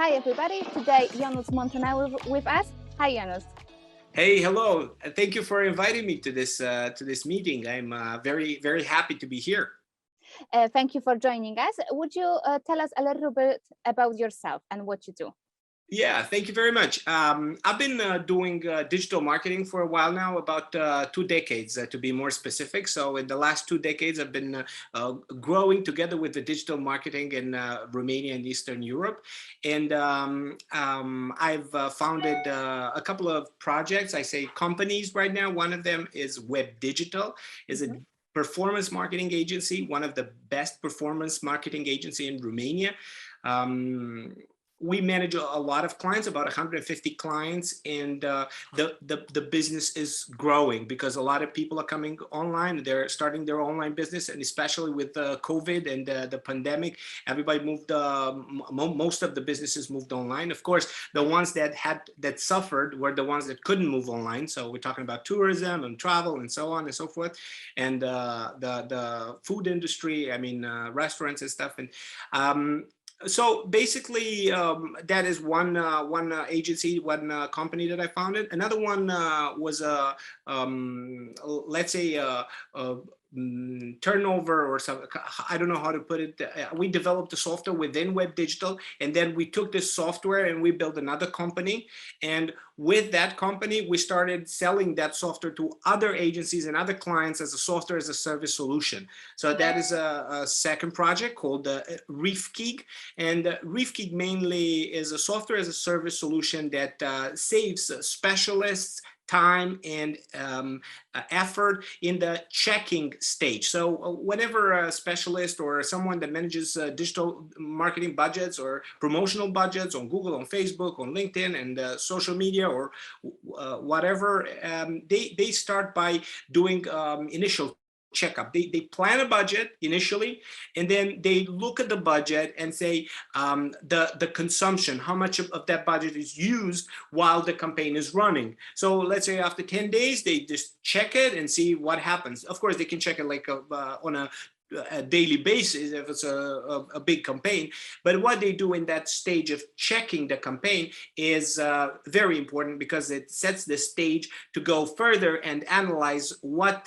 Hi everybody, today Ionuț Munteanu with us. Hi Ionuț. Hey, hello. Thank you for inviting me to this meeting. I'm very happy to be here. Thank you for joining us. Would you tell us a little bit about yourself and what you do? Yeah, thank you very much. I've been doing digital marketing for a while now, about 2 decades to be more specific. So in the last 2 decades, I've been growing together with the digital marketing in Romania and Eastern Europe. And I've founded a couple of projects, I say companies right now. One of them is Web Digital, is a performance marketing agency, one of the best performance marketing agency in Romania. We manage a lot of clients, about 150 clients, and the business is growing because a lot of people are coming online. They're starting their online business, and especially with COVID and the pandemic, everybody moved. Most of the businesses moved online. Of course, the ones that suffered were the ones that couldn't move online. So we're talking about tourism and travel and so on and so forth, and the food industry. I mean, restaurants and stuff. And so basically, that is one agency, one company that I founded. Another one was let's say turnover or something. I don't know how to put it. We developed the software within Web Digital, and then we took this software and we built another company. And with that company, we started selling that software to other agencies and other clients as a software as a service solution. So that is a second project called Reefkeeg. And Reefkeeg mainly is a software as a service solution that saves specialists time and effort in the checking stage. So whenever a specialist or someone that manages digital marketing budgets or promotional budgets on Google, on Facebook, on LinkedIn, and social media or whatever, they start by doing initial checkup. They plan a budget initially, and then they look at the budget and say the consumption, how much of that budget is used while the campaign is running. So let's say after 10 days, they just check it and see what happens. Of course, they can check it like on a daily basis if it's a big campaign, but what they do in that stage of checking the campaign is very important because it sets the stage to go further and analyze what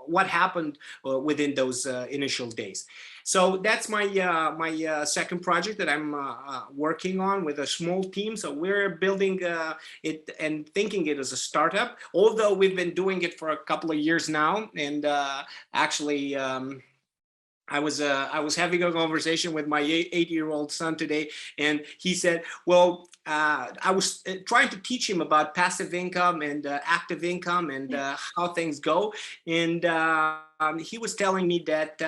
what happened within those initial days. So that's my second project that I'm working on with a small team. So we're building it and thinking it as a startup, although we've been doing it for a couple of years now. And actually, I was having a conversation with my 8-year-old son today, and he said, well, I was trying to teach him about passive income and active income and how things go. And he was telling me that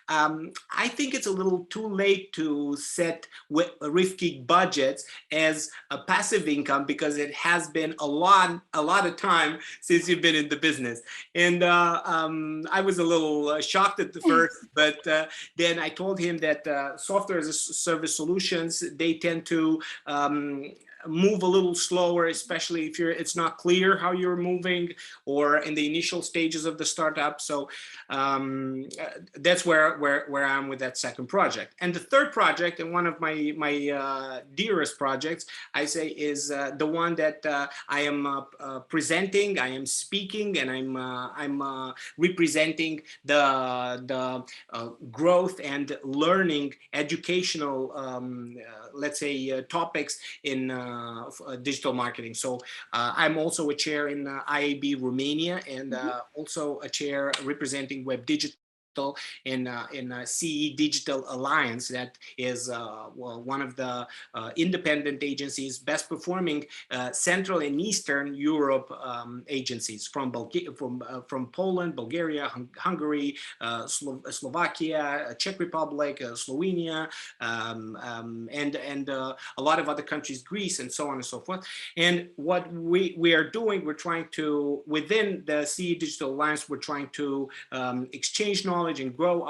I think it's a little too late to set Reefkeeg budgets as a passive income because it has been a lot of time since you've been in the business. And I was a little shocked at the first, but then I told him that software as a service solutions, they tend to move a little slower, especially if it's not clear how you're moving or in the initial stages of the startup. So that's where I'm with that second project. And the third project, and one of my dearest projects, I say, is the one that I am presenting, I am speaking, and I'm representing the growth and learning educational let's say topics in digital marketing. So I'm also a chair in IAB Romania, and also a chair representing Web Digital in CE Digital Alliance. That is one of the independent agencies, best performing Central and Eastern Europe agencies from Poland, Bulgaria, Hungary, Slovakia, Czech Republic, Slovenia, and a lot of other countries, Greece, and so on and so forth. And what we are doing, we're trying to, within the CE Digital Alliance, we're trying to exchange knowledge and grow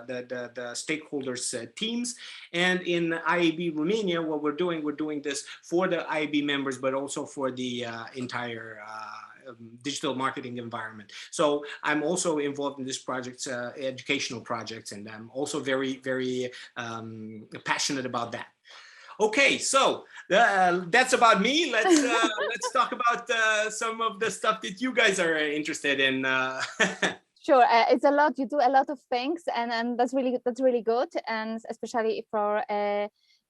the stakeholders teams. And in IAB Romania, what we're doing this for the IAB members, but also for the entire digital marketing environment. So I'm also involved in this project, educational projects, and I'm also very, very passionate about that. Okay, so that's about me. Let's talk about some of the stuff that you guys are interested in. Sure, it's a lot. You do a lot of things, and that's really good, and especially for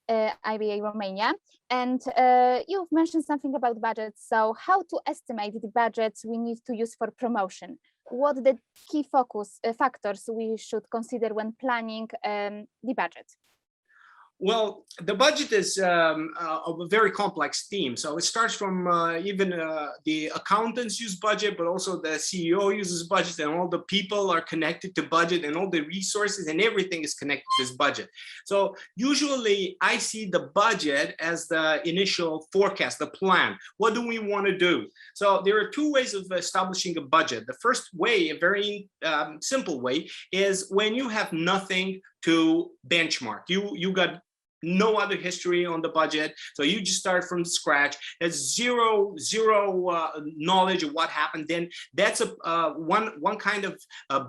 IBA Romania. And you've mentioned something about budgets. So how to estimate the budgets we need to use for promotion? What the key focus factors we should consider when planning the budget? Well, the budget is a very complex theme. So it starts from even the accountants use budget, but also the CEO uses budget, and all the people are connected to budget, and all the resources and everything is connected to this budget. So usually I see the budget as the initial forecast, the plan. What do we want to do? So there are two ways of establishing a budget. The first way, a very simple way, is when you have nothing to benchmark. You got no other history on the budget, so you just start from scratch. There's zero knowledge of what happened. Then that's a one kind of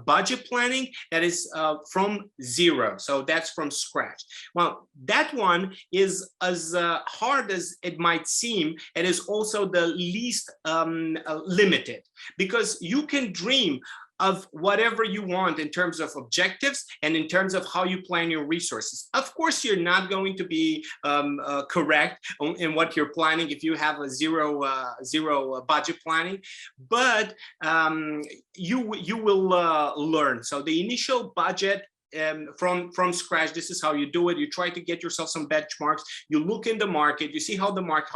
budget planning that is from zero, so that's from scratch. Well, that one is as hard as it might seem. It is also the least limited, because you can dream of whatever you want in terms of objectives and in terms of how you plan your resources. Of course, you're not going to be correct in what you're planning if you have a zero budget planning, but you will learn. So the initial budget, from scratch, this is how you do it. You try to get yourself some benchmarks. You look in the market, you see how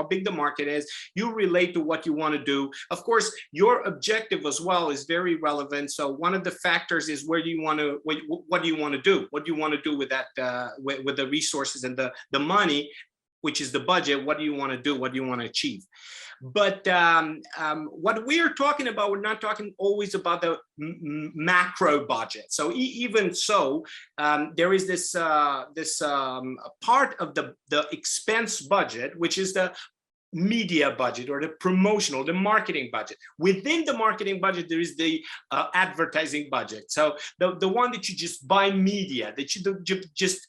big the market is, you relate to what you want to do. Of course, your objective as well is very relevant. So one of the factors is where do you want to, what do you want to do? What do you want to do with that, with the resources and the money, which is the budget? What do you want to do? What do you want to achieve? But what we are talking about, we're not talking always about the macro budget. So even so, there is this part of the expense budget, which is the media budget or the promotional, the marketing budget. Within the marketing budget, there is the advertising budget. So the one that you just buy media, that you just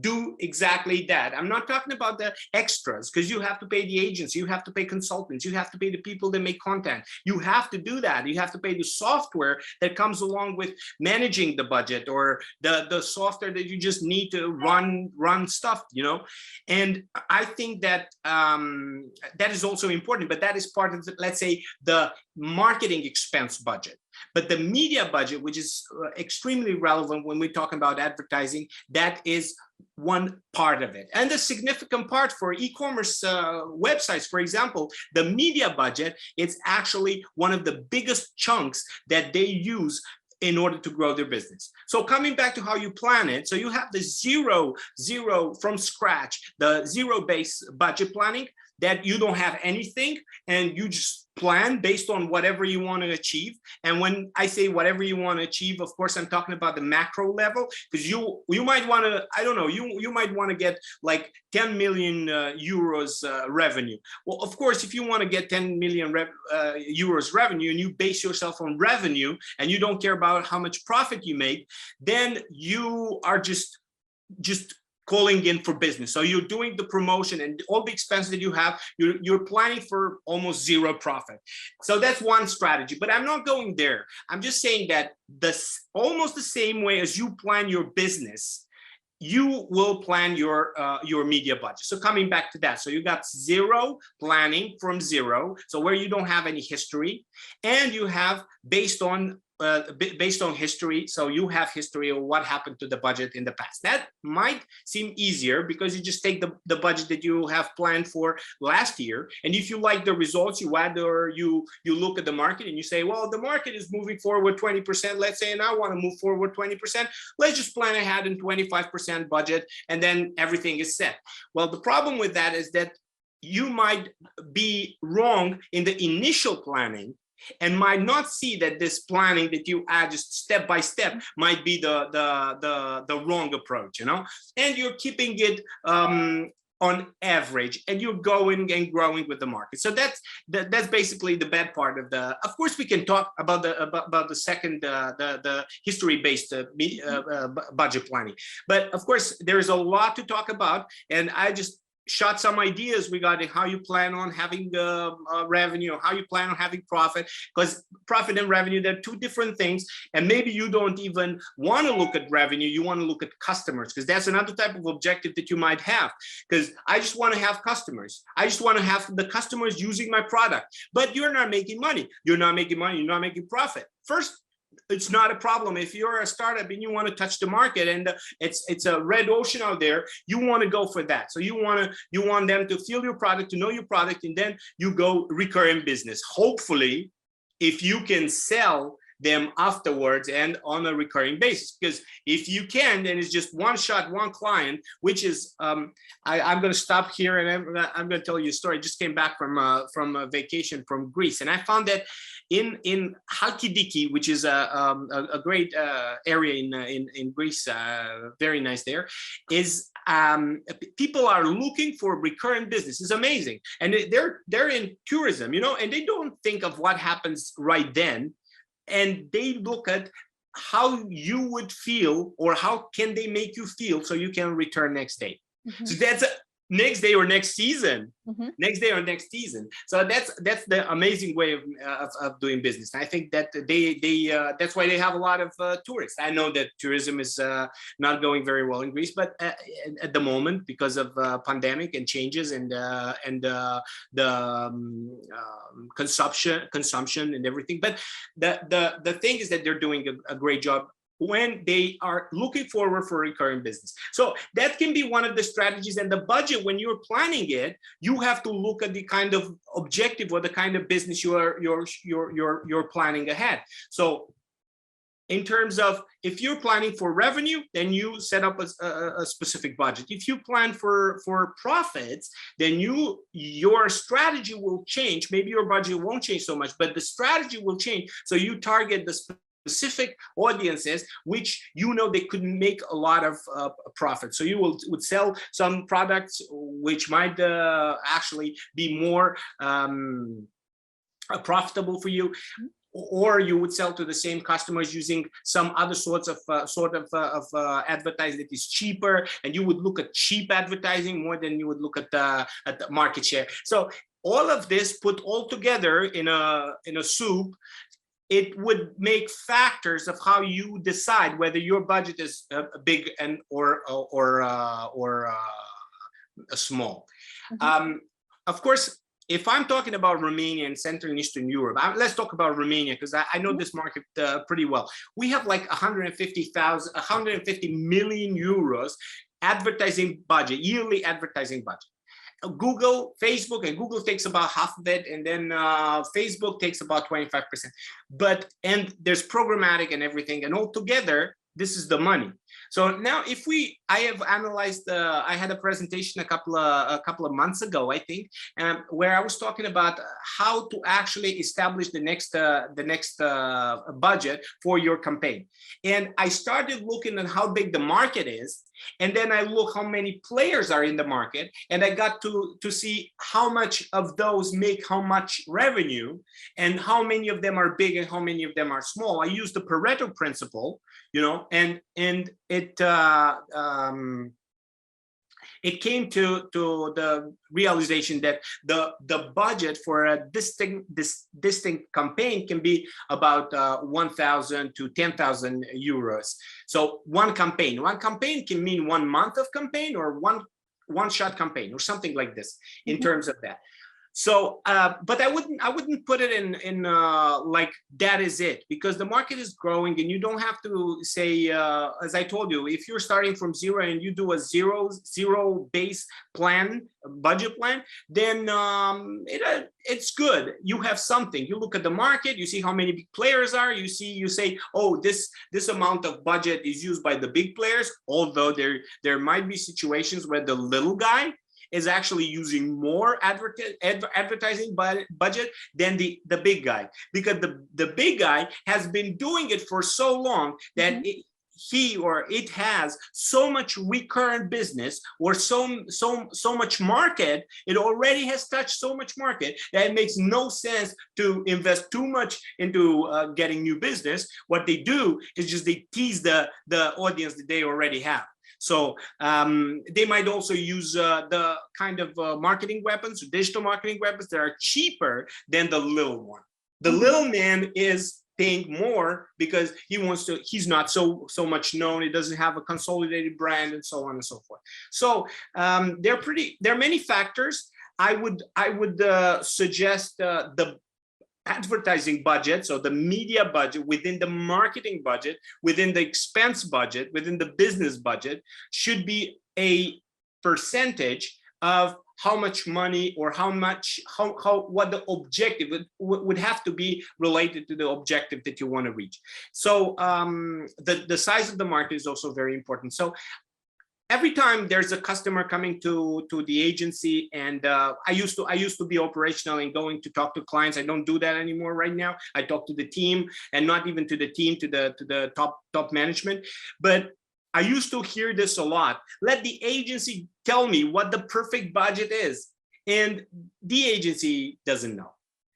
do exactly that. I'm not talking about the extras, because you have to pay the agents, you have to pay consultants, you have to pay the people that make content. You have to do that. You have to pay the software that comes along with managing the budget, or the software that you just need to run stuff, you know. And I think that that is also important, but that is part of, let's say, the marketing expense budget. But the media budget, which is extremely relevant when we talk about advertising, that is one part of it. And the significant part for e-commerce websites, for example, the media budget, it's actually one of the biggest chunks that they use in order to grow their business. So coming back to how you plan it, so you have the zero from scratch, the zero-based budget planning, that you don't have anything and you just plan based on whatever you want to achieve. And when I say whatever you want to achieve, of course, I'm talking about the macro level, because you might want to, I don't know, you might want to get like 10 million euros revenue. Well, of course, if you want to get 10 million euros revenue and you base yourself on revenue and you don't care about how much profit you make, then you are just calling in for business. So you're doing the promotion and all the expenses that you have, you're planning for almost zero profit. So that's one strategy, but I'm not going there. I'm just saying that almost the same way as you plan your business, you will plan your media budget. So coming back to that, so you got zero planning from zero, so where you don't have any history, and you have based on history. So you have history of what happened to the budget in the past. That might seem easier because you just take the budget that you have planned for last year, and if you like the results, you add, or you look at the market and you say, well, the market is moving forward 20%, let's say, and I want to move forward 20%. Let's just plan ahead in 25% budget, and then everything is set. Well, the problem with that is that you might be wrong in the initial planning and might not see that this planning that you add just step by step might be the wrong approach, you know, and you're keeping it on average, and you're going and growing with the market. So that's basically the bad part of the. Of course, we can talk about the second the history-based budget planning, but of course there is a lot to talk about, and I just shot some ideas regarding how you plan on having revenue, how you plan on having profit, because profit and revenue, they're two different things. And maybe you don't even want to look at revenue, you want to look at customers, because that's another type of objective that you might have. Because I just want to have customers. I just want to have the customers using my product, but you're not making money. You're not making money, you're not making profit. First, it's not a problem. If you're a startup and you want to touch the market and it's a red ocean out there, you want to go for that. So you want them to feel your product, to know your product, and then you go recurring business. Hopefully, if you can sell them afterwards and on a recurring basis, because if you can, then it's just one shot, one client, which is I'm going to stop here and I'm going to tell you a story. I just came back from a vacation from Greece, and I found that in Halkidiki, which is a great area in Greece, very nice there, is people are looking for recurring business. It's amazing, and they're in tourism, and they don't think of what happens right then. And they look at how you would feel, or how can they make you feel so you can return next day. Mm-hmm. So that's next day or next season. Mm-hmm. Next day or next season. So that's the amazing way of doing business. And I think that they that's why they have a lot of tourists. I know that tourism is not going very well in Greece, but at the moment, because of pandemic and changes and the consumption and everything. But the thing is that they're doing a great job when they are looking forward for recurring business. So that can be one of the strategies. And the budget, when you're planning it, you have to look at the kind of objective or the kind of business you're planning ahead. So in terms of, if you're planning for revenue, then you set up a specific budget. If you plan for profits, then your strategy will change. Maybe your budget won't change so much, but the strategy will change. So you target the specific audiences which they could make a lot of profit. So you would sell some products which might actually be more profitable for you, or you would sell to the same customers using some other sort of advertising that is cheaper, and you would look at cheap advertising more than you would look at the market share. So all of this put all together in a soup, it would make factors of how you decide whether your budget is big and or small. Mm-hmm. Of course, if I'm talking about Romania and Central and Eastern Europe, let's talk about Romania, because I know this market pretty well. We have like 150 million euros advertising budget, yearly advertising budget. Facebook and Google takes about half of it, and then Facebook takes about 25%. And there's programmatic and everything, and all together, this is the money. So now, I have analyzed. I had a presentation a couple of months ago, I think, where I was talking about how to actually establish the next budget for your campaign. And I started looking at how big the market is, and then I look how many players are in the market, and I got to see how much of those make how much revenue, and how many of them are big and how many of them are small. I used the Pareto principle, and it came to the realization that the budget for a distinct campaign can be about 1,000 to 10,000 euros. So one campaign can mean 1 month of campaign, or one shot campaign, or something like this in terms of that. So, but I wouldn't put it in like that is it, because the market is growing, and you don't have to say, as I told you, if you're starting from zero and you do a zero base plan, budget plan, then it's good. You have something. You look at the market, you see how many big players are. You say, oh, this amount of budget is used by the big players, although there might be situations where the little guy is actually using more advertising budget than the big guy, because the big guy has been doing it for so long that he or it has so much recurrent business or so much market, it already has touched so much market that it makes no sense to invest too much into getting new business. What they do is just they tease the audience that they already have. So they might also use the kind of marketing weapons, digital marketing weapons that are cheaper than the little one. The little man is paying more because he's not so much known. He doesn't have a consolidated brand and so on and so forth. So there are many factors. I would suggest the advertising budget, so the media budget within the marketing budget, within the expense budget, within the business budget, should be a percentage of how much money or what the objective would have to be related to the objective that you want to reach. So the size of the market is also very important. So every time there's a customer coming to the agency, and I used to be operational and going to talk to clients. I don't do that anymore right now. I talk to the team, and not even to the team, to the top management. But I used to hear this a lot. Let the agency tell me what the perfect budget is, and the agency doesn't know.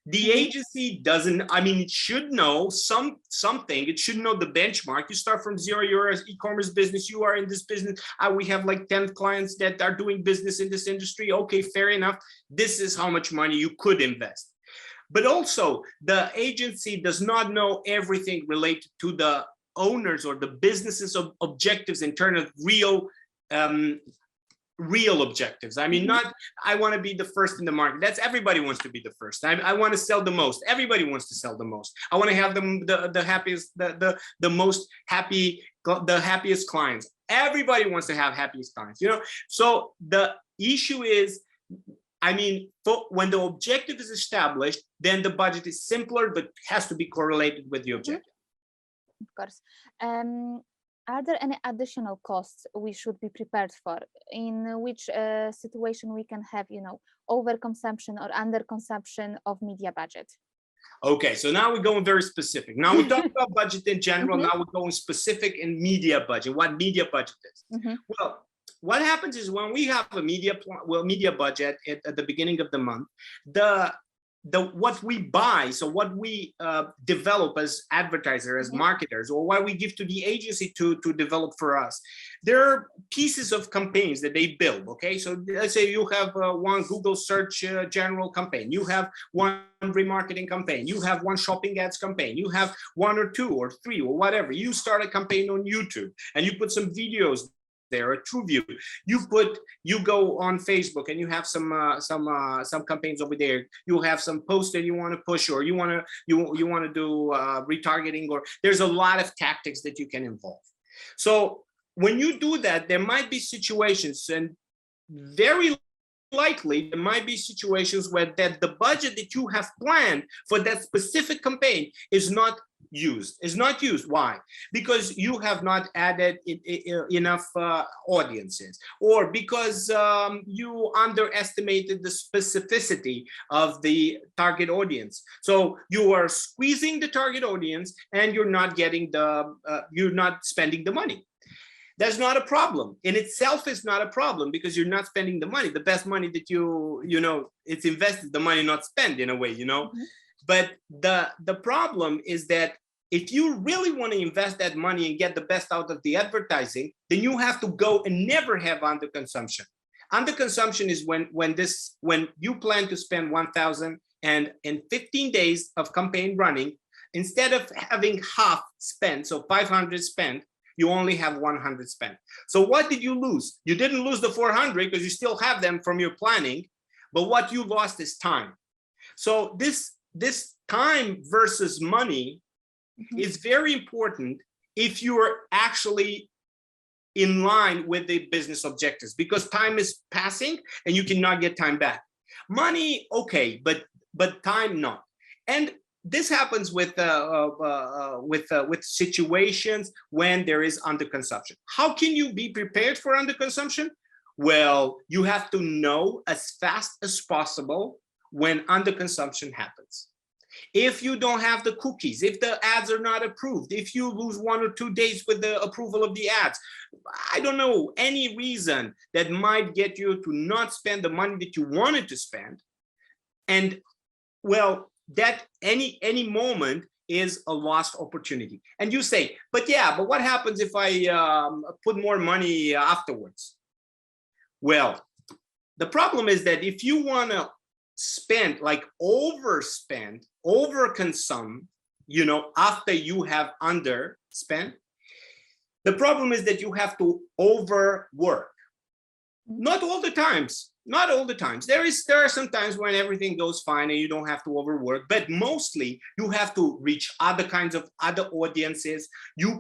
The agency doesn't, I mean, it should know something. It should know the benchmark. You start from zero, you're an e-commerce business, you are in this business. We have like 10 clients that are doing business in this industry. Okay, fair enough. This is how much money you could invest. But also, the agency does not know everything related to the owners or the businesses of objectives in terms of real objectives. I mean, not I want to be the first in the market. That's everybody wants to be the first. I want to sell the most. Everybody wants to sell the most. I want to have the happiest, the most happy, the happiest clients. Everybody wants to have happiest clients, you know. So the issue is, I mean, when the objective is established, then the budget is simpler, but has to be correlated with the objective. Of course. Are there any additional costs we should be prepared for? In which situation we can have, you know, overconsumption or underconsumption of media budget? Okay, so now we're going very specific. Now we talked about budget in general. Now we're going specific in media budget. What media budget is? Well, what happens is when we have a media budget at the beginning of the month, what we buy, so what we develop as advertisers, as marketers, or what we give to the agency to develop for us, there are pieces of campaigns that they build. Okay, so let's say you have one Google search general campaign, you have one remarketing campaign, you have one shopping ads campaign, you have one or two or three or whatever. You start a campaign on YouTube and you put some videos there, a true view. You go on Facebook and you have some campaigns over there. You have some posts that you want to push, or you want to do retargeting, or there's a lot of tactics that you can involve. So when you do that, there might be situations, and very likely there might be situations where the budget that you have planned for that specific campaign is not used. Why? Because you have not added enough audiences, or because you underestimated the specificity of the target audience. So you are squeezing the target audience and you're not getting you're not spending the money. That's not a problem. In itself, it's not a problem because you're not spending the money. The best money that you know, it's invested, the money not spent in a way, you know. But the problem is that if you really want to invest that money and get the best out of the advertising, then you have to go and never have underconsumption. Underconsumption is when you plan to spend 1,000, and in 15 days of campaign running, instead of having half spent, so 500 spent, you only have 100 spent. So what did you lose? You didn't lose the 400 because you still have them from your planning, but what you lost is time. So this time versus money is very important if you are actually in line with the business objectives, because time is passing and you cannot get time back. Money, okay, but time not. And this happens with situations when there is underconsumption. How can you be prepared for underconsumption? Well, you have to know as fast as possible when underconsumption happens. if you don't have the cookies, if the ads are not approved, if you lose 1 or 2 days with the approval of the ads, I don't know, any reason that might get you to not spend the money that you wanted to spend. And well, that any moment is a lost opportunity. And you say, but what happens if I put more money afterwards? Well, the problem is that if you want to spend, like overspend, overconsume, you know, after you have underspent, the problem is that you have to overwork. Not all the times. Not all the times. There are some times when everything goes fine and you don't have to overwork, but mostly you have to reach other kinds of other audiences. You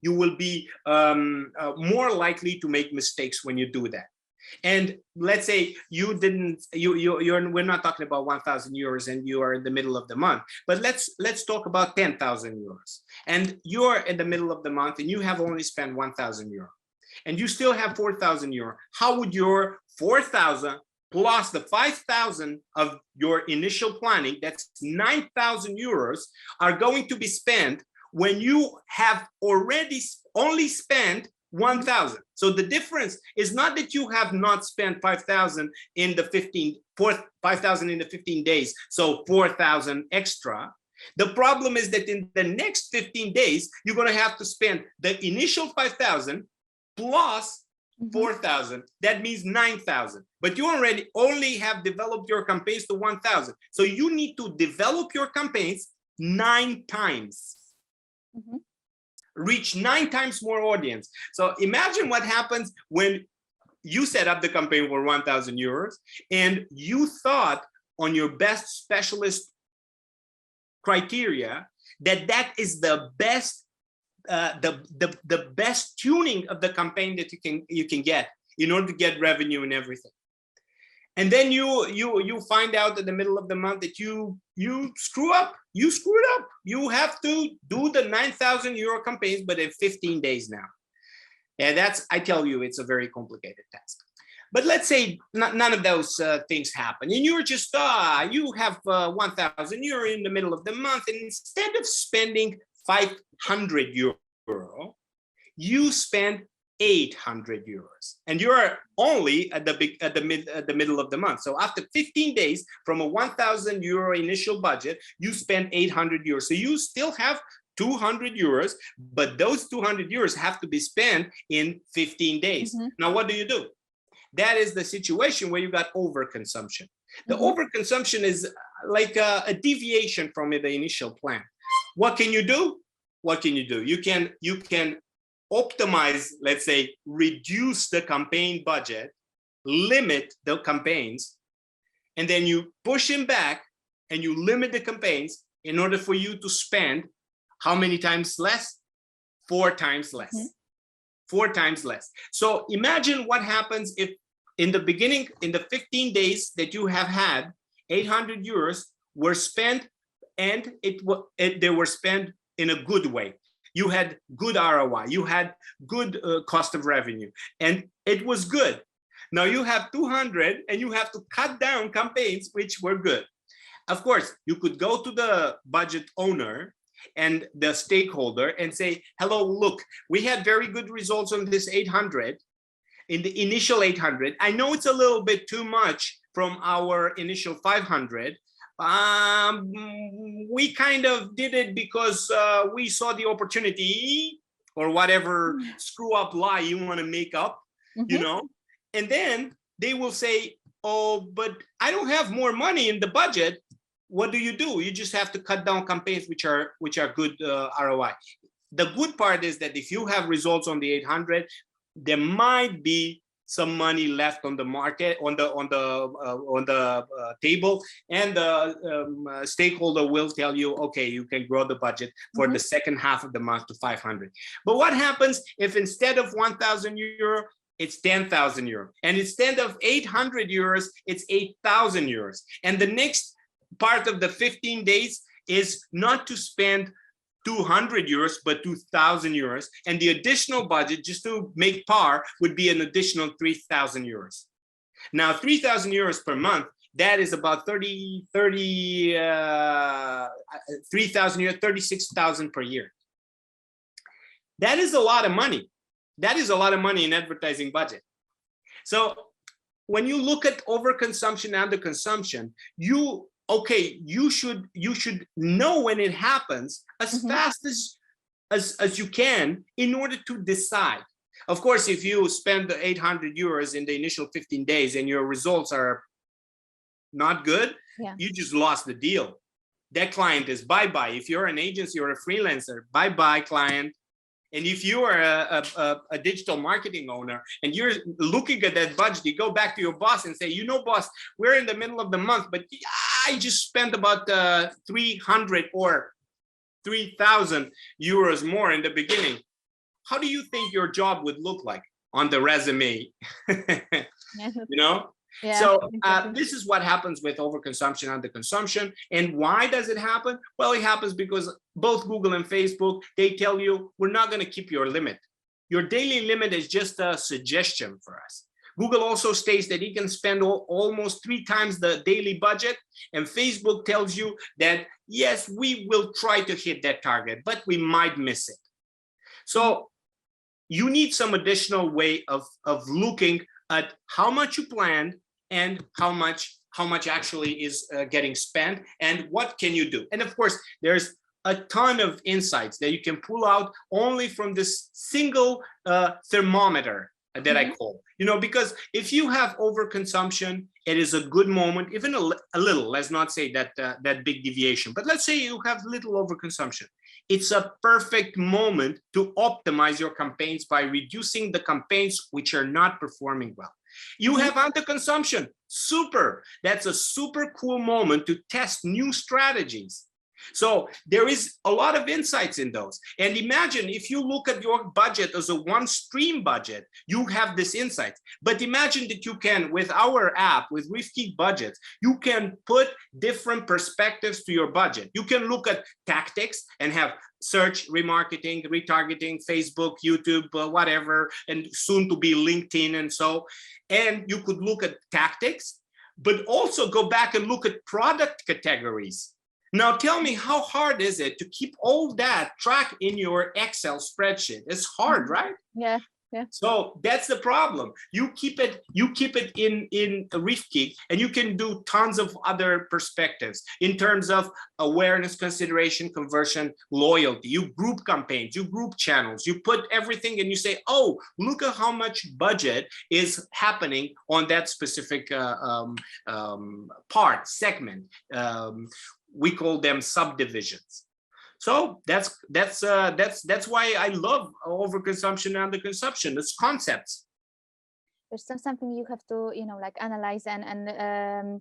will be more likely to make mistakes when you do that. And let's say we're not talking about 1,000 euros and you are in the middle of the month, but let's talk about 10,000 euros. And you're in the middle of the month and you have only spent 1,000 euros. And you still have 4,000 euro. How would your 4,000 plus the 5,000 of your initial planning, that's 9,000 euros, are going to be spent when you have already only spent 1,000? So the difference is not that you have not spent 5,000 in the 5,000 in the 15 days, so 4,000 extra. The problem is that in the next 15 days, you're going to have to spend the initial 5,000 plus 4,000. That means 9,000. But you already only have developed your campaigns to 1,000. So you need to develop your campaigns 9 times. Reach 9 times more audience. So imagine what happens when you set up the campaign for 1,000 euros and you thought on your best specialist criteria that is the best the best tuning of the campaign that you can get in order to get revenue and everything. And then you find out in the middle of the month that you screw up. You screwed up. You have to do the 9,000 euro campaigns, but in 15 days now. And I tell you, it's a very complicated task. But let's say none of those things happen, and you're just you have 1,000 euro in the middle of the month, and instead of spending 500 euro, you spend 800 euros, and you're only at the middle of the month. So after 15 days, from a 1,000 euro initial budget, you spend 800 euros. So you still have 200 euros, but those 200 euros have to be spent in 15 days. Now, what do? That is the situation where you got overconsumption. The overconsumption is like a deviation from the initial plan. What can you do? What can you do? You can optimize, let's say, reduce the campaign budget, limit the campaigns, and then you push them back and you limit the campaigns in order for you to spend how many times less? 4 times less. 4 times less. So imagine what happens if in the beginning, in the 15 days that you have had, 800 euros were spent, and they were spent in a good way. You had good ROI, you had good cost of revenue, and it was good. Now you have 200 and you have to cut down campaigns which were good. Of course, you could go to the budget owner and the stakeholder and say, hello, look, we had very good results on this 800, in the initial 800. I know it's a little bit too much from our initial 500. We kind of did it because we saw the opportunity, or whatever screw up lie you want to make up, you know. And then they will say, oh, but I don't have more money in the budget. What do? You just have to cut down campaigns which are good ROI. The good part is that if you have results on the 800, there might be some money left on the market, on the table, and the stakeholder will tell you, okay, you can grow the budget for the second half of the month to 500. But what happens if instead of 1,000 euro, it's 10,000 euro, and instead of 800 euros, it's 8,000 euros, and the next part of the 15 days is not to spend 200 euros, but 2,000 euros. And the additional budget, just to make par, would be an additional 3,000 euros. Now, 3,000 euros per month, that is about 30 3,000 a year, 36,000 per year. That is a lot of money. That is a lot of money in advertising budget. So when you look at overconsumption and underconsumption, you should know when it happens as fast as you can in order to decide. Of course, if you spend 800 euros in the initial 15 days and your results are not good, you just lost the deal. That client is bye-bye. If you're an agency or a freelancer, bye-bye client. And if you are a digital marketing owner and you're looking at that budget, you go back to your boss and say, you know, boss, we're in the middle of the month, but I just spent about 300 or 3,000 euros more in the beginning. How do you think your job would look like on the resume? You know? Yeah, so this is what happens with overconsumption, underconsumption. And why does it happen? Well, it happens because both Google and Facebook, they tell you, we're not going to keep your limit. Your daily limit is just a suggestion for us. Google also states that you can spend almost 3 times the daily budget. And Facebook tells you that, yes, we will try to hit that target, but we might miss it. So you need some additional way of looking at how much you planned and how much actually is getting spent and what can you do. And of course, there's a ton of insights that you can pull out only from this single thermometer that I call, you know, because if you have overconsumption, it is a good moment, even a little, let's not say that that big deviation, but let's say you have little overconsumption. It's a perfect moment to optimize your campaigns by reducing the campaigns which are not performing well. You have underconsumption, super. That's a super cool moment to test new strategies. So there is a lot of insights in those. And imagine if you look at your budget as a one stream budget, you have this insight. But imagine that you can, with our app, with Rifki Budgets, you can put different perspectives to your budget. You can look at tactics and have search, remarketing, retargeting, Facebook, YouTube, whatever, and soon to be LinkedIn and so. And you could look at tactics, but also go back and look at product categories. Now tell me, how hard is it to keep all that track in your Excel spreadsheet? It's hard, right? Yeah. So that's the problem. You keep it in Rifki, and you can do tons of other perspectives in terms of awareness, consideration, conversion, loyalty. You group campaigns, you group channels, you put everything and you say, oh, look at how much budget is happening on that specific segment. We call them subdivisions. So that's why I love overconsumption and underconsumption. It's concepts. There's something you have to, you know, like analyze and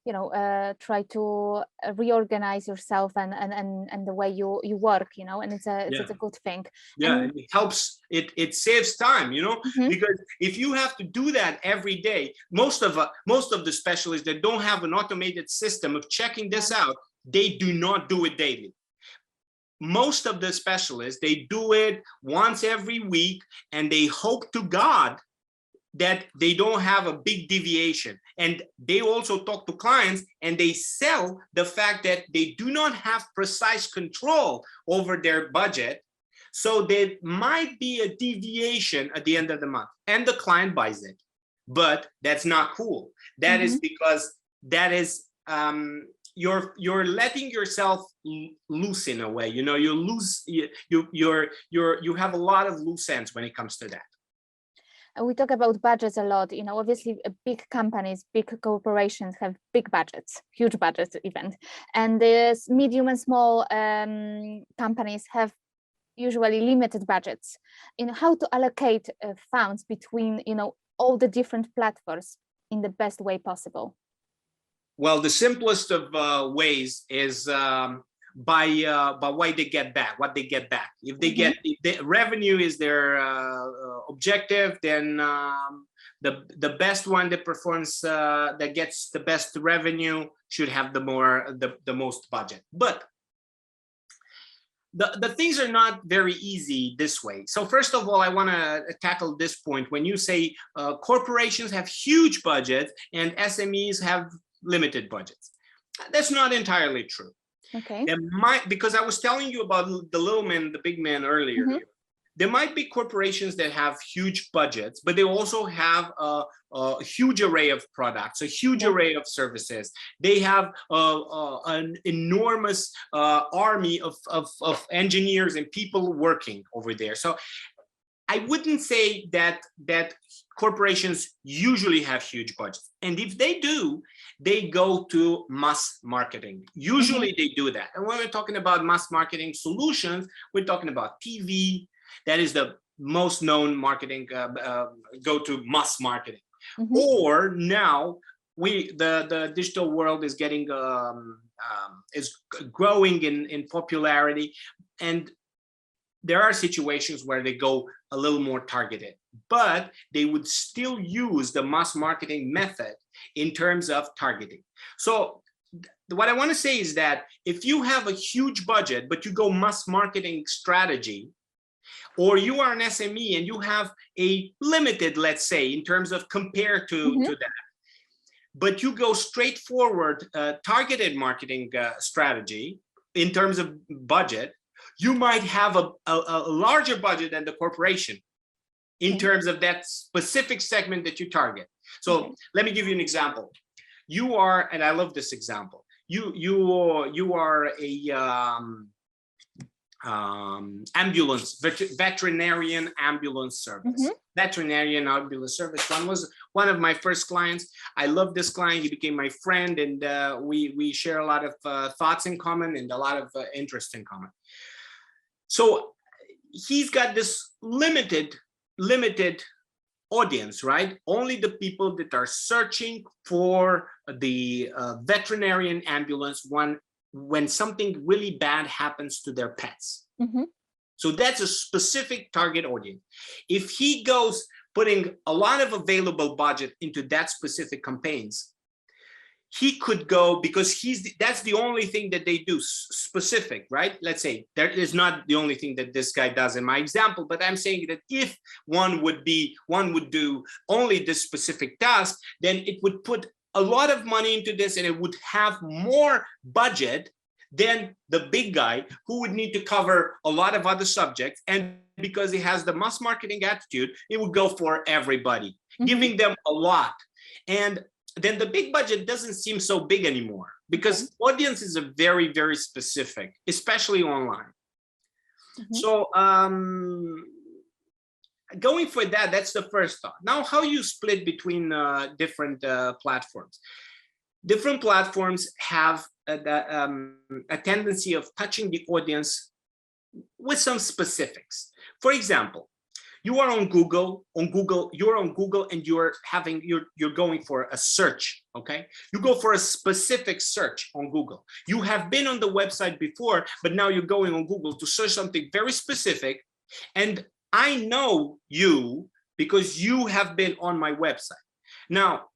you know, try to reorganize yourself and the way you work, you know, and it's a good thing. Yeah, and it helps. It saves time, you know, because if you have to do that every day, most of the specialists that don't have an automated system of checking this out, they do not do it daily. Most of the specialists, they do it once every week, and they hope to God that they don't have a big deviation. And they also talk to clients and they sell the fact that they do not have precise control over their budget. So there might be a deviation at the end of the month and the client buys it. But that's not cool. That is because that is, you're letting yourself loose in a way, you know, you have a lot of loose ends when it comes to that. We talk about budgets a lot, you know, obviously big companies, big corporations have big budgets, huge budgets even. And the medium and small companies have usually limited budgets. In how to allocate funds between, you know, all the different platforms in the best way possible? Well, the simplest of ways is by what they get back. If they get, if the revenue is their objective, then the best one that performs, that gets the best revenue, should have the most budget. But the things are not very easy this way. So first of all, I want to tackle this point. When you say corporations have huge budgets and SMEs have limited budgets, that's not entirely true. Okay. There might, because I was telling you about the little man, the big man earlier. There might be corporations that have huge budgets, but they also have a huge array of products, a huge array of services. They have an enormous army of engineers and people working over there. So I wouldn't say that corporations usually have huge budgets. And if they do, they go to mass marketing. Usually they do that. And when we're talking about mass marketing solutions, we're talking about TV. That is the most known marketing, go to mass marketing. Or now the digital world is getting, is growing in popularity. And there are situations where they go a little more targeted, but they would still use the mass marketing method in terms of targeting. So what I want to say is that if you have a huge budget, but you go mass marketing strategy, or you are an SME and you have a limited, let's say, in terms of compared to that, but you go straightforward targeted marketing strategy in terms of budget, you might have a larger budget than the corporation in terms of that specific segment that you target. So let me give you an example. You are, and I love this example, you are a veterinarian ambulance service. Veterinarian ambulance service. One of my first clients. I love this client. He became my friend, and we share a lot of thoughts in common and a lot of interest in common. So he's got this limited audience, right? Only the people that are searching for the veterinarian ambulance when something really bad happens to their pets. So that's a specific target audience. If he goes putting a lot of available budget into that specific campaigns, he could go, because that's the only thing that they do specific, right? Let's say that is not the only thing that this guy does in my example, but I'm saying that if one would do only this specific task, then it would put a lot of money into this and it would have more budget than the big guy who would need to cover a lot of other subjects. And because he has the mass marketing attitude, it would go for everybody, giving them a lot. And then the big budget doesn't seem so big anymore because audiences are very, very specific, especially online. So going for that, that's the first thought. Now, how you split between different platforms. Different platforms have a tendency of touching the audience with some specifics. For example, you are on Google, you're on Google and you're going for a search, okay? You go for a specific search on Google. You have been on the website before, but now you're going on Google to search something very specific. And I know you because you have been on my website. Now,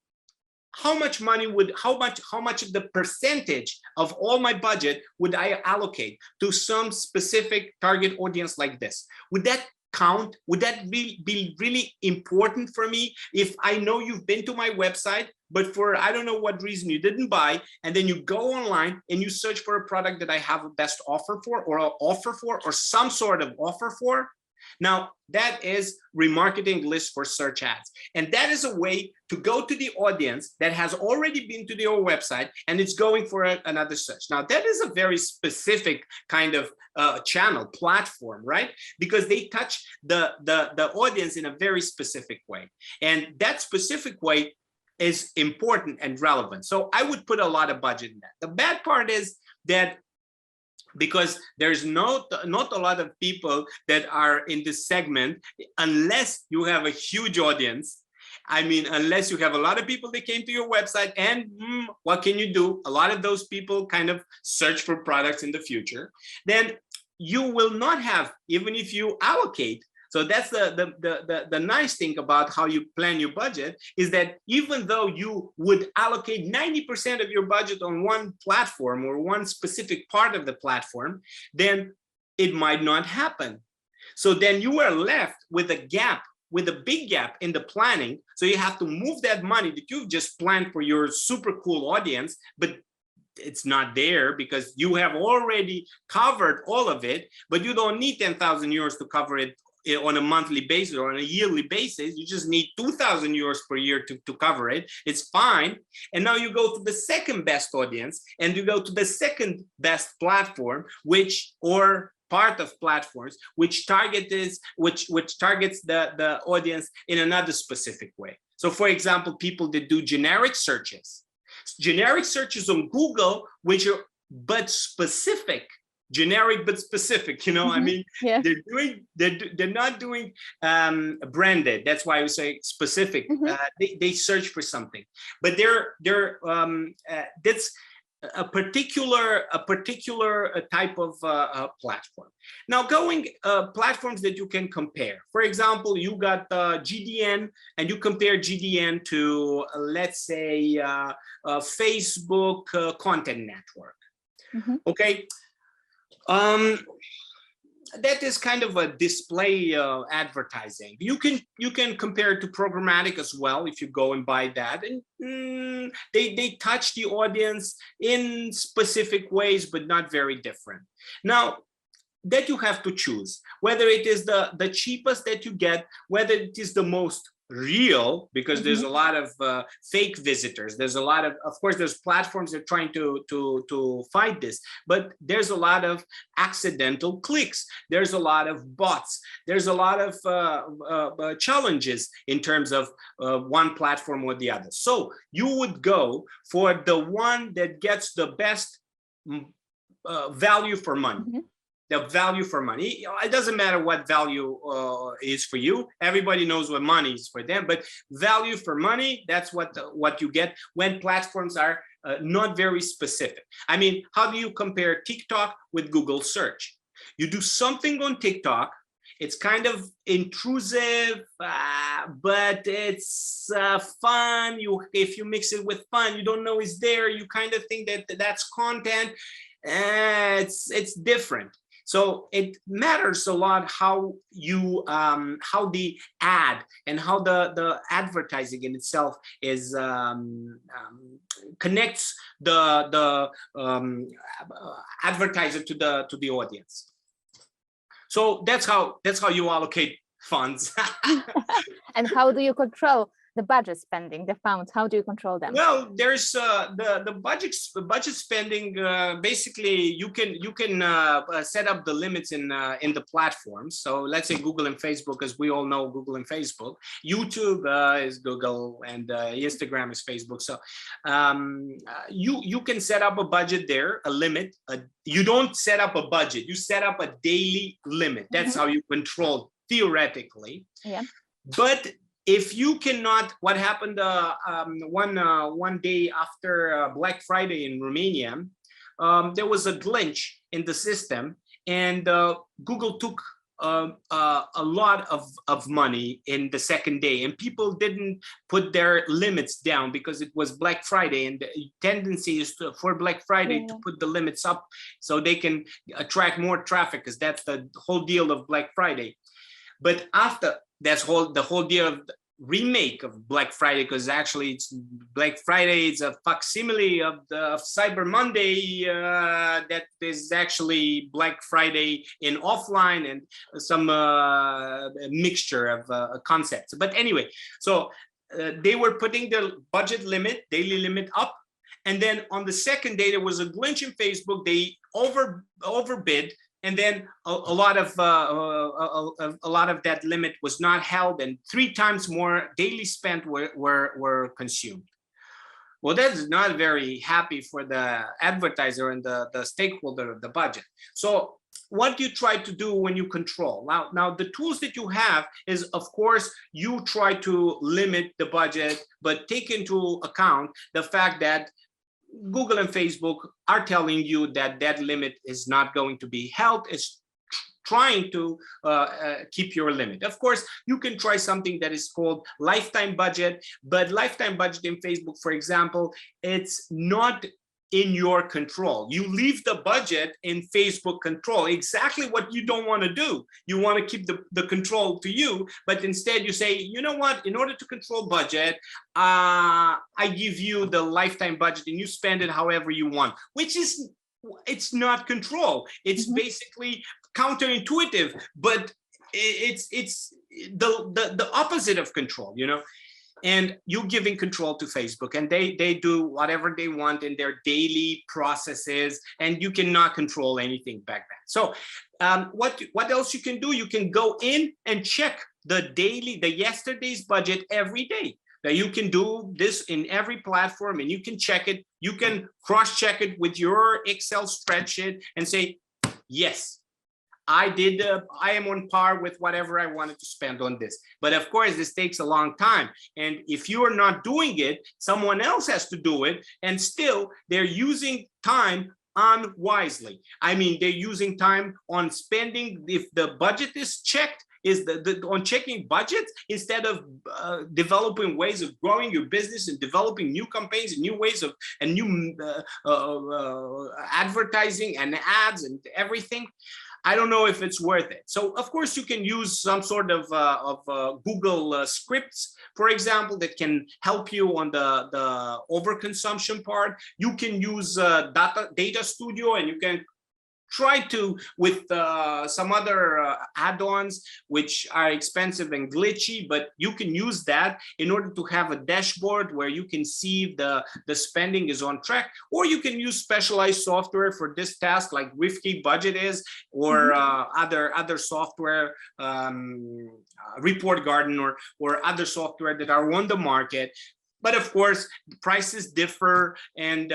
how much money how much of the percentage of all my budget would I allocate to some specific target audience like this? Would that count? Would that be really important for me if I know you've been to my website, but for I don't know what reason you didn't buy, and then you go online and you search for a product that I have a best offer for, or an offer for, or some sort of offer for? Now, that is remarketing list for search ads. And that is a way to go to the audience that has already been to your website and it's going for another search. Now, that is a very specific kind of channel, platform, right? Because they touch the audience in a very specific way. And that specific way is important and relevant. So I would put a lot of budget in that. The bad part is that because there's not a lot of people that are in this segment, unless you have a huge audience. I mean, unless you have a lot of people that came to your website, and what can you do? A lot of those people kind of search for products in the future. Then you will not have, even if you allocate. So that's the nice thing about how you plan your budget, is that even though you would allocate 90% of your budget on one platform or one specific part of the platform, then it might not happen. So then you are left with a gap, with a big gap in the planning. So you have to move that money that you've just planned for your super cool audience, but it's not there because you have already covered all of it, but you don't need 10,000 euros to cover it on a monthly basis or on a yearly basis. You just need 2,000 euros per year to cover it. It's fine. And now you go to the second best audience and you go to the second best platform, or part of platforms, which targets the audience in another specific way. So for example, people that do generic searches on Google, which are but specific, generic but specific, you know. I mean, yeah. they're not doing branded. That's why I would say specific. They search for something, but that's a particular type of platform. Now, platforms that you can compare. For example, you got GDN, and you compare GDN to, let's say, Facebook content network. Okay. That is kind of a display advertising. You can compare it to programmatic as well if you go and buy that, and they touch the audience in specific ways, but not very different. Now, that you have to choose whether it is the cheapest that you get, whether it is the most real, because there's a lot of fake visitors. There's a lot of course, there's platforms that are trying to fight this, but there's a lot of accidental clicks. There's a lot of bots. There's a lot of challenges in terms of one platform or the other. So you would go for the one that gets the best value for money. The value for money. It doesn't matter what value is for you. Everybody knows what money is for them, but value for money, that's what you get when platforms are not very specific. I mean, how do you compare TikTok with Google search? You do something on TikTok, it's kind of intrusive, but it's fun. If you mix it with fun, you don't know it's there. You kind of think that that's content. It's different. So it matters a lot how the ad and how the advertising in itself is connects the advertiser to the audience. So that's how you allocate funds. And how do you control the budget spending, the funds? How do you control them? Well, there's the budget spending. Basically, you can set up the limits in the platforms. So let's say Google and Facebook, as we all know, Google and Facebook. YouTube is Google, and Instagram is Facebook. So you can set up a budget there, a limit. You don't set up a budget. You set up a daily limit. That's how you control theoretically. Yeah. But if you cannot, what happened one day after Black Friday in Romania, there was a glitch in the system, and Google took a lot of money in the second day, and people didn't put their limits down because it was Black Friday, and the tendency is for Black Friday to put the limits up so they can attract more traffic, because that's the whole deal of Black Friday. But after the whole deal of the remake of Black Friday, because actually it's Black Friday, it's a facsimile of Cyber Monday that is actually Black Friday in offline, and some mixture of concepts. But anyway, so they were putting the budget limit, daily limit up, and then on the second day there was a glitch in Facebook. They overbid. And then a lot of that limit was not held, and 3 times more daily spent were consumed. Well, that's not very happy for the advertiser and the stakeholder of the budget. So what do you try to do when you control? Now the tools that you have is, of course, you try to limit the budget, but take into account the fact that Google and Facebook are telling you that that limit is not going to be held. It's trying to keep your limit. Of course, you can try something that is called lifetime budget, but lifetime budget in Facebook, for example, it's not in your control. You leave the budget in Facebook control, exactly what you don't want to do. You want to keep the control to you, but instead you say, you know what, in order to control budget, I give you the lifetime budget and you spend it however you want, which is, it's not control. It's basically counterintuitive, but it's the opposite of control, you know. And you giving control to Facebook, and they do whatever they want in their daily processes, and you cannot control anything back then. So what else you can do? You can go in and check the yesterday's budget every day. Now you can do this in every platform, and you can check it. You can cross-check it with your Excel spreadsheet and say, yes, I am on par with whatever I wanted to spend on this. But of course, this takes a long time. And if you are not doing it, someone else has to do it. And still, they're using time unwisely. I mean, they're using time on spending. If the budget is checked, on checking budgets instead of developing ways of growing your business and developing new campaigns and new ways of and new advertising and ads and everything. I don't know if it's worth it. So of course you can use some sort of Google scripts, for example, that can help you on the overconsumption part. You can use Data Studio, and you can try to with some other add-ons which are expensive and glitchy, but you can use that in order to have a dashboard where you can see the spending is on track. Or you can use specialized software for this task, like Rifki Budget is, or other software, Report Garden, or other software that are on the market. But of course, prices differ and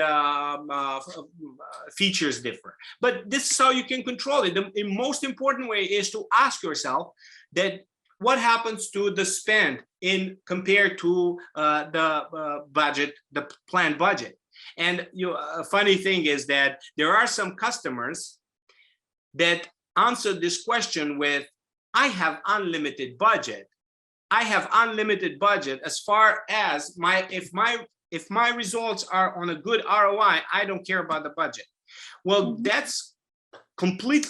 features differ. But this is how you can control it. The most important way is to ask yourself that what happens to the spend in compared to the budget, the planned budget. And a funny thing is that there are some customers that answer this question with, I have unlimited budget. I have unlimited budget as far as if my results are on a good ROI, I don't care about the budget. Well, that's complete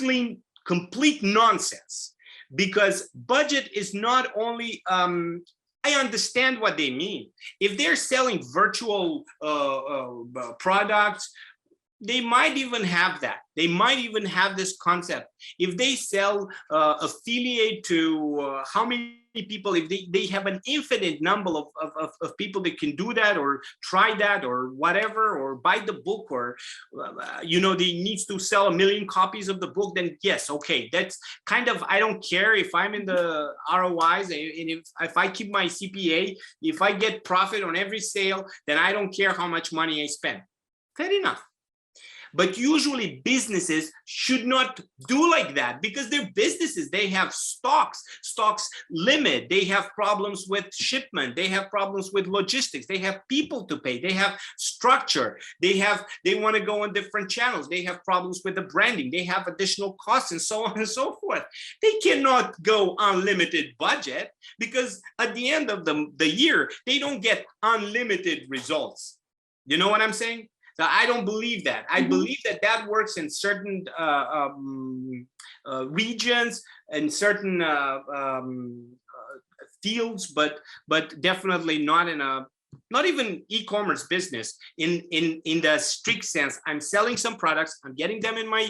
nonsense, because budget is not only, I understand what they mean. If they're selling virtual products, they might even have that. They might even have this concept. If they sell affiliate to how many people, if they have an infinite number of people that can do that, or try that, or whatever, or buy the book, or you know, they needs to sell 1 million copies of the book, then yes, okay, that's kind of, I don't care if I'm in the ROIs, and if I keep my CPA, if I get profit on every sale, then I don't care how much money I spend. Fair enough. But usually businesses should not do like that, because they're businesses. They have stocks limit. They have problems with shipment. They have problems with logistics. They have people to pay. They have structure. They want to go on different channels. They have problems with the branding. They have additional costs, and so on and so forth. They cannot go unlimited budget, because at the end of the year, they don't get unlimited results. You know what I'm saying? So I don't believe that. I believe that works in certain regions and certain fields, but definitely not in not even e-commerce business in the strict sense. I'm selling some products. I'm getting them in my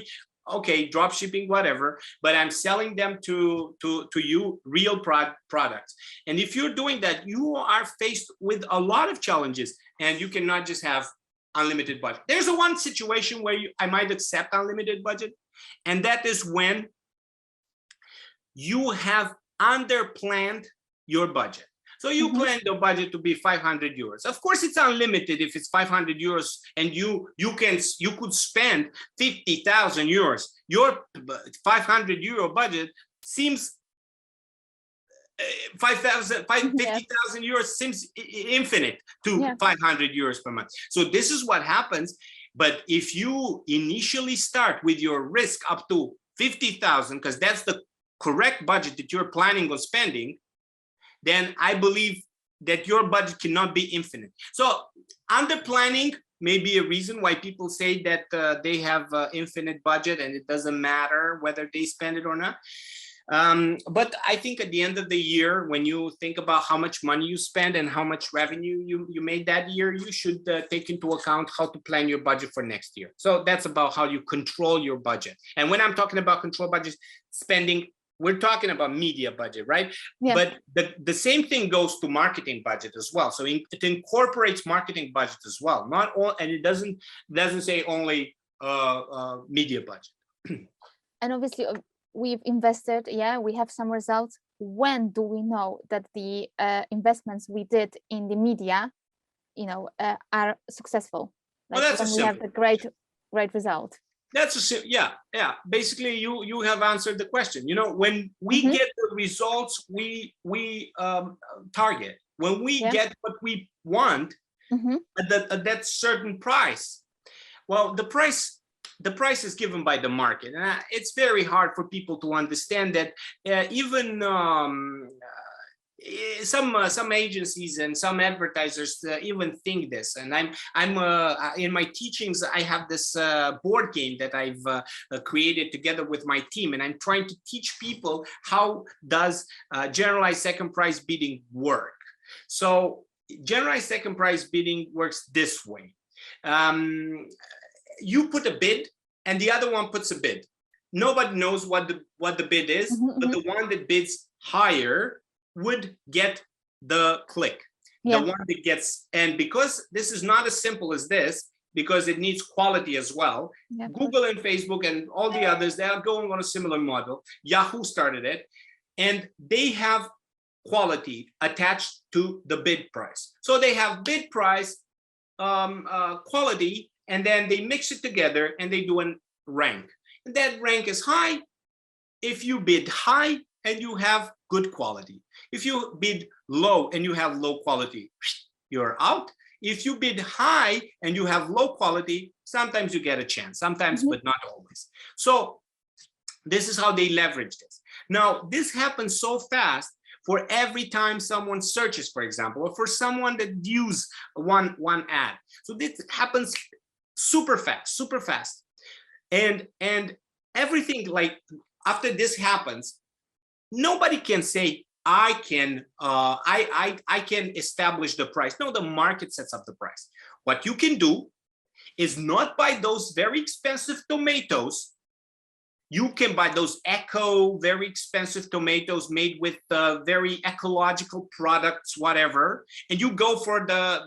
drop shipping, whatever, but I'm selling them to you, real products. And if you're doing that, you are faced with a lot of challenges, and you cannot just have unlimited budget. There's one situation where I might accept unlimited budget, and that is when you have underplanned your budget. So you plan the budget to be 500 euros. Of course, it's unlimited if it's 500 euros, and you could spend 50,000 euros. Your 500 euro budget seems 50,000 euros seems infinite to 500 euros per month. So this is what happens. But if you initially start with your risk up to 50,000, because that's the correct budget that you're planning on spending, then I believe that your budget cannot be infinite. So under planning maybe a reason why people say that they have infinite budget and it doesn't matter whether they spend it or not. But I think at the end of the year, when you think about how much money you spend and how much revenue you made that year, you should take into account how to plan your budget for next year. So that's about how you control your budget. And when I'm talking about control budget spending, we're talking about media budget, right? Yeah. But the same thing goes to marketing budget as well. So it incorporates marketing budget as well. Not all, and it doesn't say only media budget. And obviously, we've invested. Yeah, we have some results. When do we know that the investments we did in the media, are successful? Like, well, when we have the great result. That's yeah. Basically, you have answered the question. When we get the results we target, when we get what we want at that certain price, well, the price is given by the market, and it's very hard for people to understand that. Even some agencies and some advertisers even think this, and I'm in my teachings I have this board game that I've created together with my team, and I'm trying to teach people how does generalized second price bidding work. So generalized second price bidding works this way. You put a bid and the other one puts a bid. Nobody knows what the bid is, but the one that bids higher would get the click, the one that gets, and because this is not as simple as this, because it needs quality as well. Google and Facebook and all the others, they are going on a similar model. Yahoo started it, and they have quality attached to the bid price. So they have bid price, quality, and then they mix it together and they do a rank. And that rank is high if you bid high and you have good quality. If you bid low and you have low quality, you're out. If you bid high and you have low quality, sometimes you get a chance, sometimes, but not always. So this is how they leverage this. Now, this happens so fast for every time someone searches, for example, or for someone that views one ad. So this happens super fast. And everything, like, after this happens, nobody can say, I can establish the price. No, the market sets up the price. What you can do is not buy those very expensive tomatoes. You can buy those very expensive tomatoes made with very ecological products, whatever, and you go for the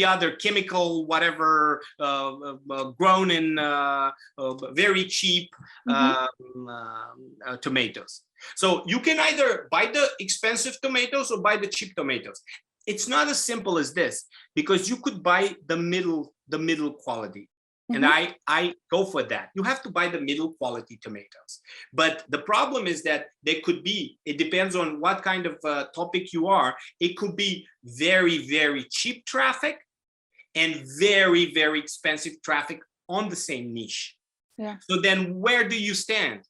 other chemical, whatever, grown in very cheap tomatoes. So you can either buy the expensive tomatoes or buy the cheap tomatoes. It's not as simple as this, because you could buy the middle quality. And I go for that. You have to buy the middle quality tomatoes. But the problem is that they could be, it depends on what kind of topic you are. It could be very, very cheap traffic and very, very expensive traffic on the same niche. Yeah. So then where do you stand?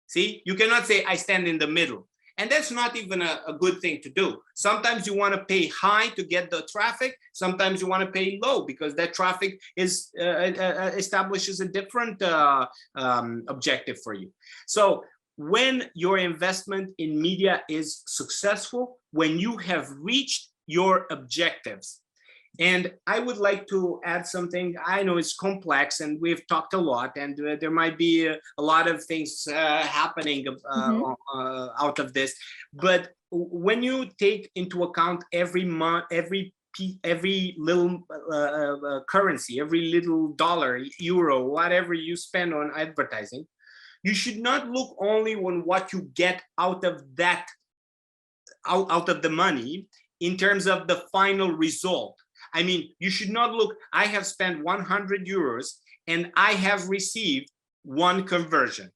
See, you cannot say I stand in the middle. And that's not even a good thing to do. Sometimes you want to pay high to get the traffic. Sometimes you want to pay low because that traffic is establishes a different objective for you. So when your investment in media is successful, when you have reached your objectives. And I would like to add something. I know it's complex and we've talked a lot, and there might be a lot of things happening out of this. But when you take into account every month, every little currency, every little dollar, euro, whatever you spend on advertising, you should not look only on what you get out of that, out of the money in terms of the final result. I mean, you should not look, I have spent 100 euros and I have received one conversion.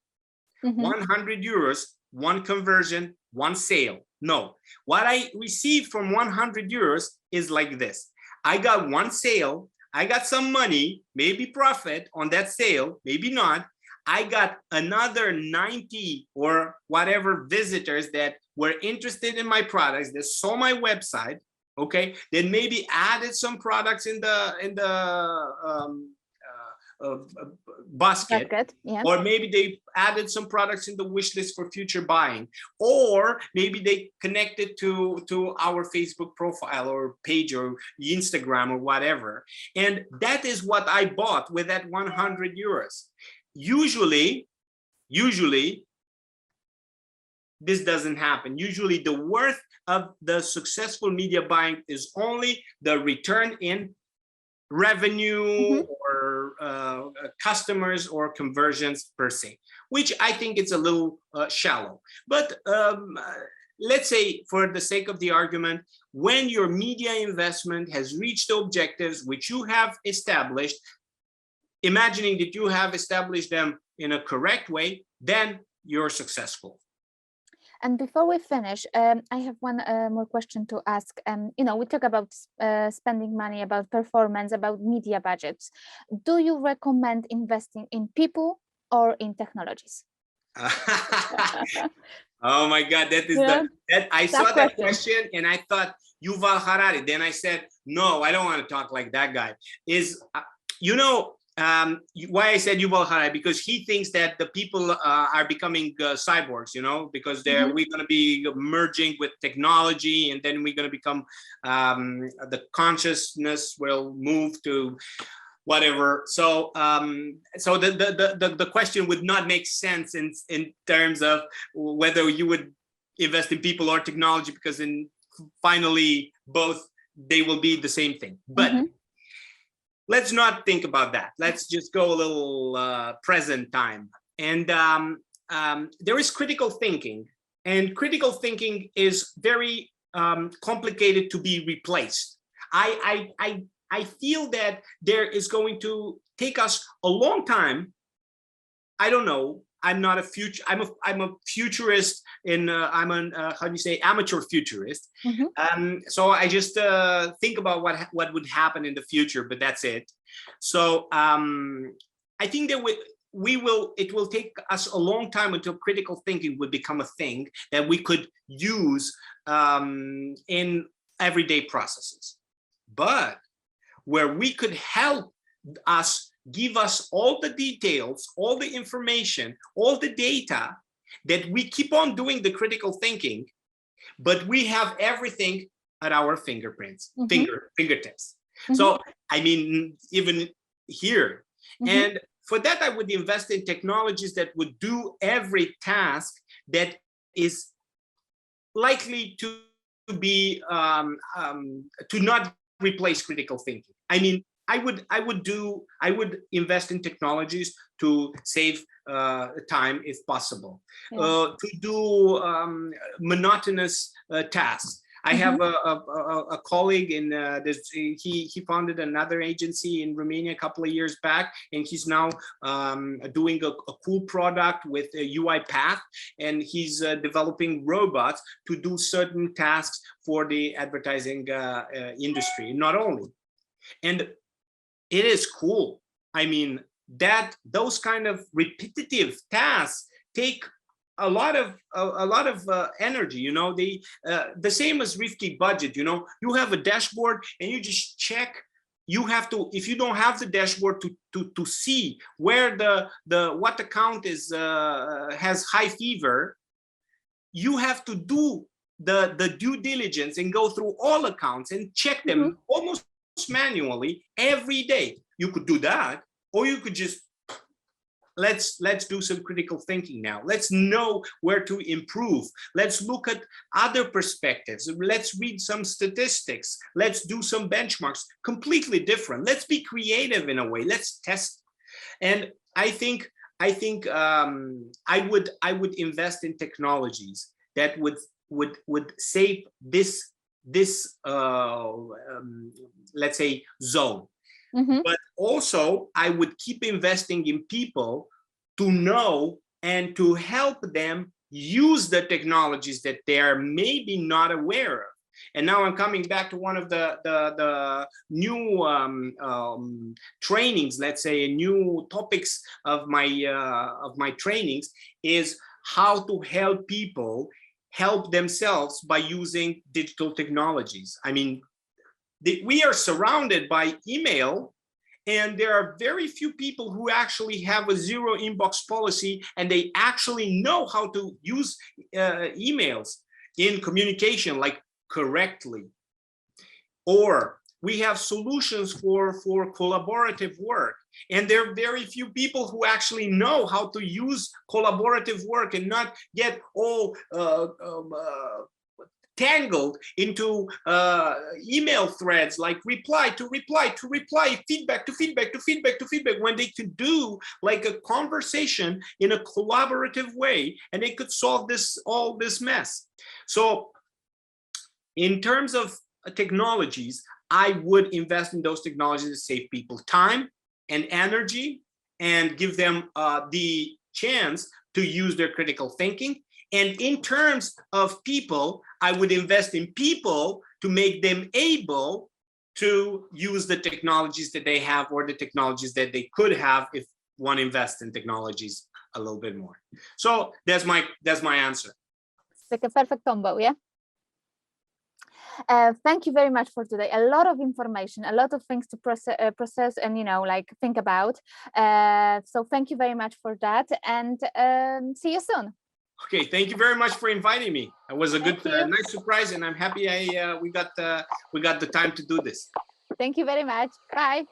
100 euros, one conversion, one sale. No, what I received from 100 euros is like this. I got one sale, I got some money, maybe profit on that sale, maybe not. I got another 90 or whatever visitors that were interested in my products, that saw my website. Okay, then maybe added some products in the basket, yeah. or maybe they added some products in the wish list for future buying, or maybe they connected to our Facebook profile or page or Instagram or whatever. And that is what I bought with that 100 euros. Usually this doesn't happen. Usually the worth of the successful media buying is only the return in revenue or customers or conversions per se, which I think it's a little shallow. But let's say, for the sake of the argument, when your media investment has reached the objectives which you have established, imagining that you have established them in a correct way, then you're successful. And before we finish, I have one more question to ask. You know, we talk about spending money, about performance, about media budgets. Do you recommend investing in people or in technologies? Oh my God, that is I saw that question and I thought Yuval Harari. Then I said, no, I don't want to talk like that guy. You know, why I said Yuval Harari, because he thinks that the people are becoming cyborgs, you know, because we're going to be merging with technology, and then we're going to become the consciousness will move to whatever. So so the question would not make sense in terms of whether you would invest in people or technology, because finally both, they will be the same thing. But let's not think about that. Let's just go a little present time. And there is critical thinking, and critical thinking is very complicated to be replaced. I feel that there is going to take us a long time. I don't know. I'm not a I'm a futurist I'm an how do you say, amateur futurist. So I just think about what would happen in the future, but that's it. So I think that it will take us a long time until critical thinking would become a thing that we could use in everyday processes. But where we could help us, give us all the details, all the information, all the data, that we keep on doing the critical thinking, but we have everything at our fingertips. So, I mean, even here. And for that, I would invest in technologies that would do every task that is likely to be, to not replace critical thinking. I mean, I would invest in technologies to save time if possible, to do monotonous tasks. I have a colleague in he founded another agency in Romania a couple of years back, and he's now doing a cool product with a UiPath, and he's developing robots to do certain tasks for the advertising industry. Not only, and it is cool. I mean, those kind of repetitive tasks take a lot of energy, you know. The same as risky budget, you know, you have a dashboard and you just check. You have to, if you don't have the dashboard to see where what account is has high fever, you have to do the due diligence and go through all accounts and check them almost manually every day. You could do that, or you could just let's do some critical thinking now. Let's know where to improve. Let's look at other perspectives. Let's read some statistics. Let's do some benchmarks, completely different. Let's be creative in a way. Let's test. And I think I would invest in technologies that would save this let's say zone. But also I would keep investing in people to know and to help them use the technologies that they are maybe not aware of. And now I'm coming back to one of the new trainings, let's say, new topics of my trainings, is how to help people help themselves by using digital technologies. I mean, we are surrounded by email, and there are very few people who actually have a zero inbox policy, and they actually know how to use emails in communication, like correctly. Or we have solutions for collaborative work, and there are very few people who actually know how to use collaborative work and not get all tangled into email threads, like reply to reply to reply, feedback to feedback to feedback to feedback, when they could do like a conversation in a collaborative way, and they could solve all this mess. So in terms of technologies, I would invest in those technologies to save people time and energy and give them the chance to use their critical thinking. And in terms of people, I would invest in people to make them able to use the technologies that they have, or the technologies that they could have if one invests in technologies a little bit more. So that's my answer. It's like a perfect combo, yeah? Thank you very much for today. A lot of information, a lot of things to process and, you know, like think about. So thank you very much for that, and see you soon. Okay, thank you very much for inviting me. It was a good, nice surprise, and I'm happy we got the time to do this. Thank you very much. Bye.